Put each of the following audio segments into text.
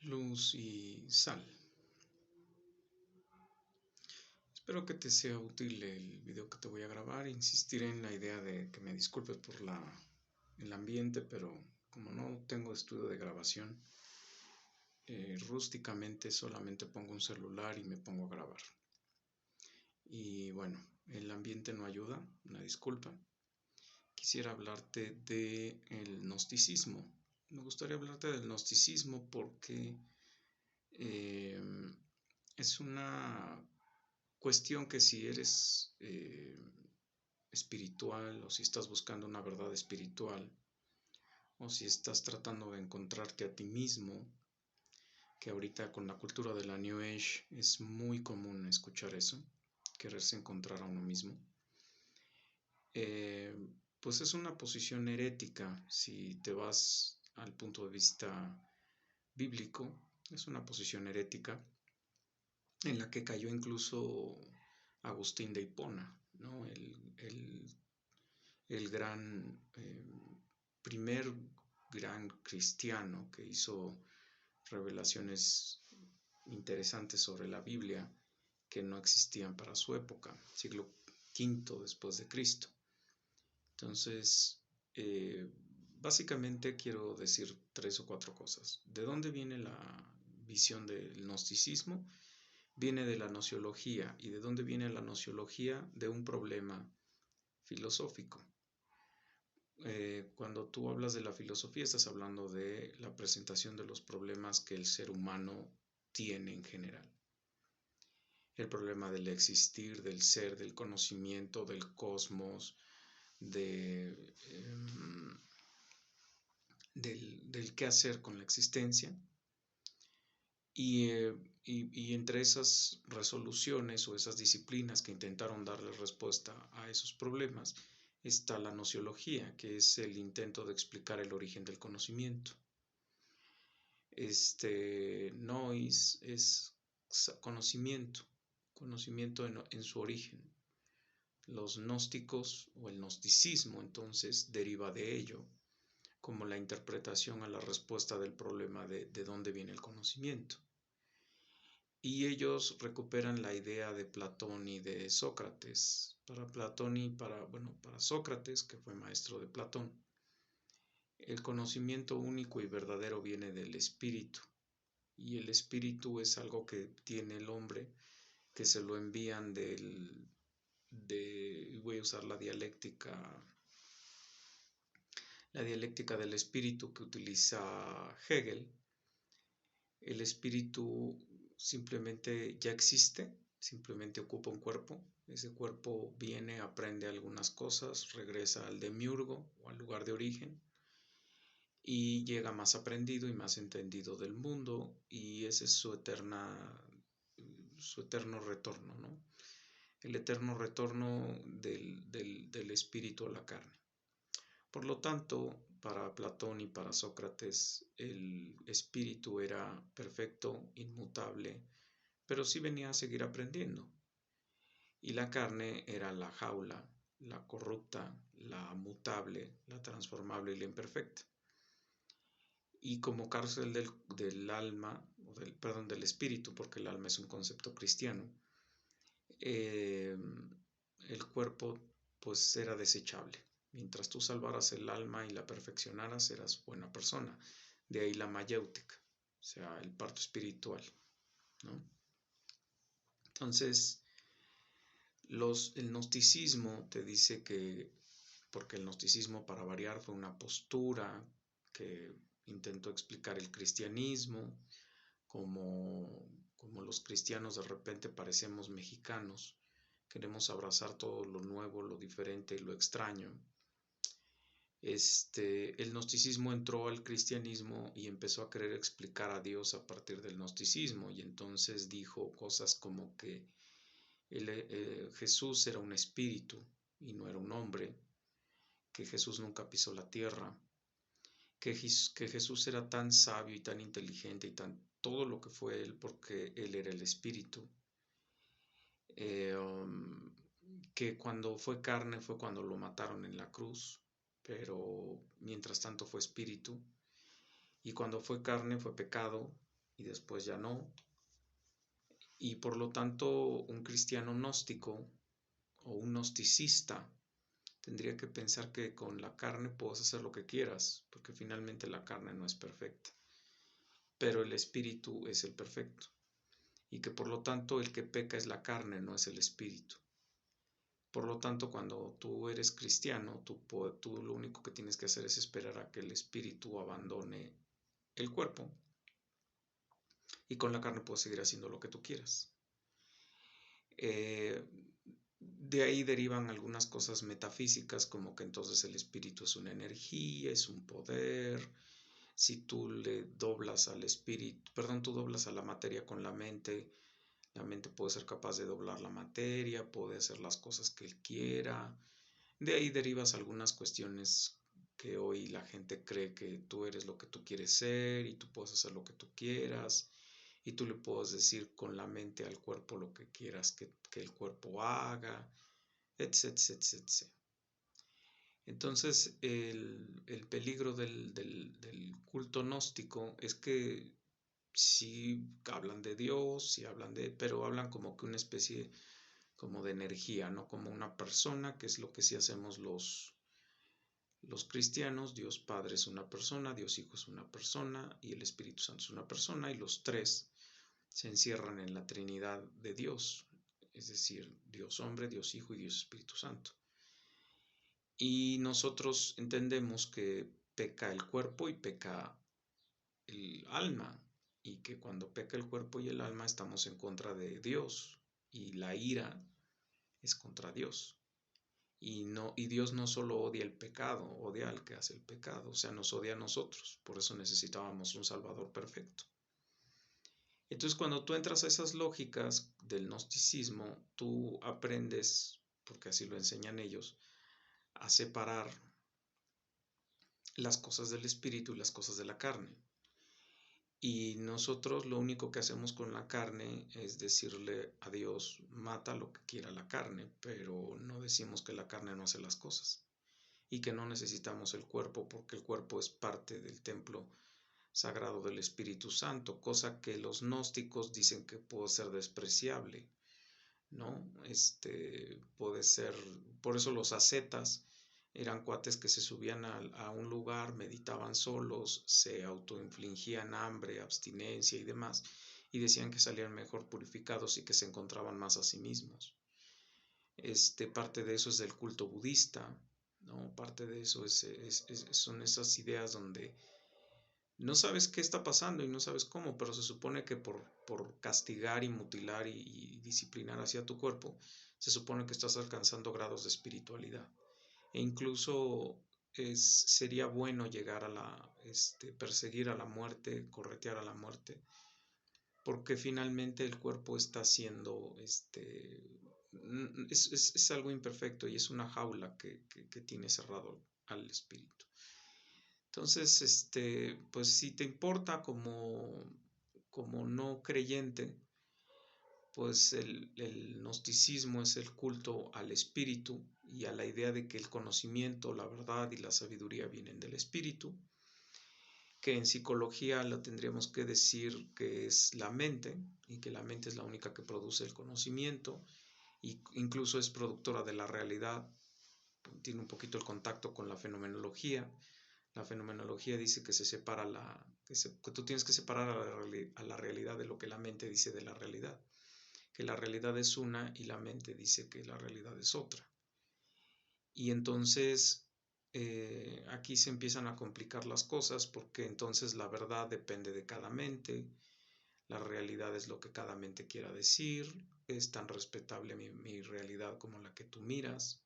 luz y sal. Espero que te sea útil el video que te voy a grabar. Insistiré en la idea de que me disculpes por el ambiente, pero como no tengo estudio de grabación, rústicamente solamente pongo un celular y me pongo a grabar. Y bueno, el ambiente no ayuda, una disculpa. Quisiera hablarte del gnosticismo. Me gustaría hablarte del gnosticismo porque es una cuestión que si eres espiritual o si estás buscando una verdad espiritual o si estás tratando de encontrarte a ti mismo, que ahorita con la cultura de la New Age es muy común escuchar eso, quererse encontrar a uno mismo, pues es una posición herética si te vas al punto de vista bíblico, es una posición herética en la que cayó incluso Agustín de Hipona, ¿no? El primer gran cristiano que hizo revelaciones interesantes sobre la Biblia que no existían para su época, siglo V después de Cristo. Entonces, básicamente quiero decir 3 o 4 cosas. ¿De dónde viene la visión del gnosticismo? Viene de la gnoseología. ¿Y de dónde viene la gnoseología? De un problema filosófico. Cuando tú hablas de la filosofía, estás hablando de la presentación de los problemas que el ser humano tiene en general. El problema del existir, del ser, del conocimiento, del cosmos, del qué hacer con la existencia. Y entre esas resoluciones o esas disciplinas que intentaron darle respuesta a esos problemas está la gnoseología, que es el intento de explicar el origen del conocimiento. Nous es conocimiento en su origen. Los gnósticos o el gnosticismo entonces deriva de ello, como la interpretación a la respuesta del problema de dónde viene el conocimiento. Y ellos recuperan la idea de Platón y de Sócrates. Para Platón y para Sócrates, que fue maestro de Platón, el conocimiento único y verdadero viene del espíritu. Y el espíritu es algo que tiene el hombre, que se lo envían voy a usar la dialéctica del espíritu que utiliza Hegel. El espíritu simplemente ya existe, simplemente ocupa un cuerpo. Ese cuerpo viene, aprende algunas cosas, regresa al demiurgo o al lugar de origen y llega más aprendido y más entendido del mundo, y ese es su eterno retorno, ¿no? El eterno retorno del espíritu a la carne. Por lo tanto, para Platón y para Sócrates, el espíritu era perfecto, inmutable, pero sí venía a seguir aprendiendo. Y la carne era la jaula, la corrupta, la mutable, la transformable y la imperfecta. Y como cárcel del alma, del espíritu, porque el alma es un concepto cristiano, el cuerpo pues era desechable. Mientras tú salvaras el alma y la perfeccionaras, eras buena persona. De ahí la mayéutica, o sea, el parto espiritual, ¿no? Entonces, el gnosticismo te dice que, porque el gnosticismo, para variar, fue una postura que intentó explicar el cristianismo, como los cristianos de repente parecemos mexicanos, queremos abrazar todo lo nuevo, lo diferente y lo extraño. El gnosticismo entró al cristianismo y empezó a querer explicar a Dios a partir del gnosticismo, y entonces dijo cosas como que Jesús era un espíritu y no era un hombre, que Jesús nunca pisó la tierra, que Jesús era tan sabio y tan inteligente y tan todo lo que fue él porque él era el espíritu, que cuando fue carne fue cuando lo mataron en la cruz, pero mientras tanto fue espíritu, y cuando fue carne fue pecado, y después ya no. Y por lo tanto, un cristiano gnóstico o un gnosticista tendría que pensar que con la carne puedes hacer lo que quieras, porque finalmente la carne no es perfecta, pero el espíritu es el perfecto, y que por lo tanto el que peca es la carne, no es el espíritu. Por lo tanto, cuando tú eres cristiano, tú lo único que tienes que hacer es esperar a que el espíritu abandone el cuerpo, y con la carne puedes seguir haciendo lo que tú quieras. De ahí derivan algunas cosas metafísicas, como que entonces el espíritu es una energía, es un poder. Si tú le doblas al espíritu, perdón, tú doblas a la materia con la mente puede ser capaz de doblar la materia, puede hacer las cosas que él quiera. De ahí derivas algunas cuestiones que hoy la gente cree que tú eres lo que tú quieres ser y tú puedes hacer lo que tú quieras y tú le puedes decir con la mente al cuerpo lo que quieras que el cuerpo haga, etc, etc, etc. Entonces el peligro del culto gnóstico es que sí hablan de Dios, sí hablan pero hablan como que una especie como de energía, no como una persona, que es lo que sí hacemos los cristianos. Dios Padre es una persona, Dios Hijo es una persona y el Espíritu Santo es una persona, y los tres se encierran en la Trinidad de Dios, es decir, Dios Hombre, Dios Hijo y Dios Espíritu Santo. Y nosotros entendemos que peca el cuerpo y peca el alma, y que cuando peca el cuerpo y el alma estamos en contra de Dios, y la ira es contra Dios. Y Dios no solo odia el pecado, odia al que hace el pecado, o sea, nos odia a nosotros. Por eso necesitábamos un Salvador perfecto. Entonces, cuando tú entras a esas lógicas del gnosticismo, tú aprendes, porque así lo enseñan ellos, a separar las cosas del espíritu y las cosas de la carne. Y nosotros lo único que hacemos con la carne es decirle a Dios, mata lo que quiera la carne, pero no decimos que la carne no hace las cosas y que no necesitamos el cuerpo porque el cuerpo es parte del templo sagrado del Espíritu Santo, cosa que los gnósticos dicen que puede ser despreciable, ¿no? Puede ser, por eso los ascetas eran cuates que se subían a un lugar, meditaban solos, se autoinfligían hambre, abstinencia y demás, y decían que salían mejor purificados y que se encontraban más a sí mismos. Parte de eso es del culto budista, ¿no? Parte de eso son esas ideas donde no sabes qué está pasando y no sabes cómo, pero se supone que por castigar y mutilar y disciplinar hacia tu cuerpo, se supone que estás alcanzando grados de espiritualidad. E incluso sería bueno llegar perseguir a la muerte, corretear a la muerte, porque finalmente el cuerpo está siendo, es algo imperfecto y es una jaula que tiene cerrado al espíritu. Entonces, pues si te importa como no creyente, pues el gnosticismo es el culto al espíritu y a la idea de que el conocimiento, la verdad y la sabiduría vienen del espíritu, que en psicología lo tendríamos que decir que es la mente, y que la mente es la única que produce el conocimiento, e incluso es productora de la realidad. Tiene un poquito el contacto con la fenomenología. La fenomenología dice que que tú tienes que separar a la realidad de lo que la mente dice de la realidad, que la realidad es una y la mente dice que la realidad es otra. Y entonces aquí se empiezan a complicar las cosas, porque entonces la verdad depende de cada mente, la realidad es lo que cada mente quiera decir, es tan respetable mi realidad como la que tú miras,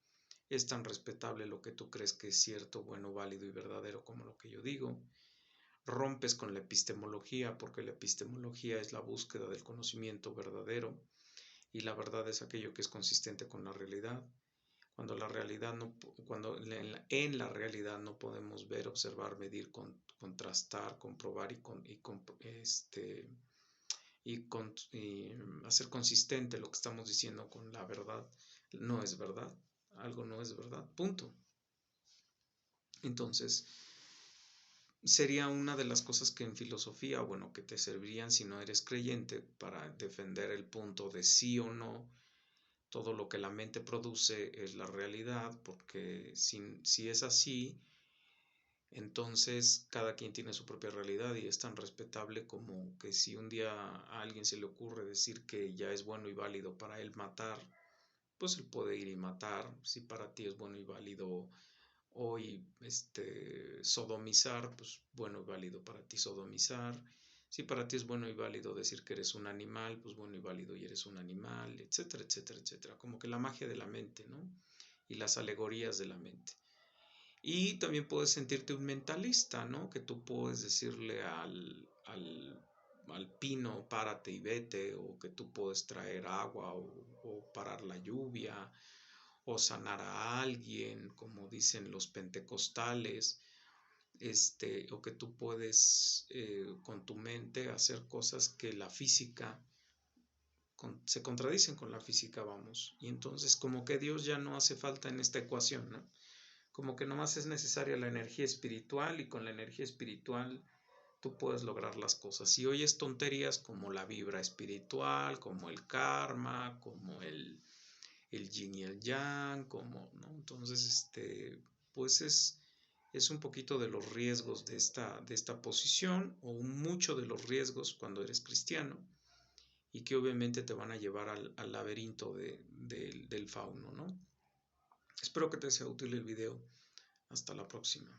es tan respetable lo que tú crees que es cierto, bueno, válido y verdadero como lo que yo digo. Rompes con la epistemología, porque la epistemología es la búsqueda del conocimiento verdadero y la verdad es aquello que es consistente con la realidad. Cuando en la realidad no podemos ver, observar, medir, contrastar, comprobar y hacer consistente lo que estamos diciendo con la verdad, no es verdad. Algo no es verdad, punto. Entonces, sería una de las cosas que en filosofía, bueno, que te servirían si no eres creyente para defender el punto de sí o no, todo lo que la mente produce es la realidad, porque si es así, entonces cada quien tiene su propia realidad y es tan respetable como que si un día a alguien se le ocurre decir que ya es bueno y válido para él matar, pues él puede ir y matar. Si para ti es bueno y válido hoy sodomizar, pues bueno y válido para ti sodomizar. Si para ti es bueno y válido decir que eres un animal, pues bueno y válido y eres un animal, etcétera, etcétera, etcétera. Como que la magia de la mente, ¿no? Y las alegorías de la mente. Y también puedes sentirte un mentalista, ¿no? Que tú puedes decirle al pino, párate y vete, o que tú puedes traer agua o parar la lluvia, o sanar a alguien, como dicen los pentecostales, o que tú puedes con tu mente hacer cosas que la física se contradicen con la física, vamos. Y entonces como que Dios ya no hace falta en esta ecuación, ¿no? Como que nomás es necesaria la energía espiritual y con la energía espiritual tú puedes lograr las cosas. Y oyes tonterías como la vibra espiritual, como el karma, como el yin y el yang, como, ¿no? Entonces, pues es un poquito de los riesgos de esta posición o mucho de los riesgos cuando eres cristiano y que obviamente te van a llevar al laberinto del fauno, ¿no? Espero que te sea útil el video. Hasta la próxima.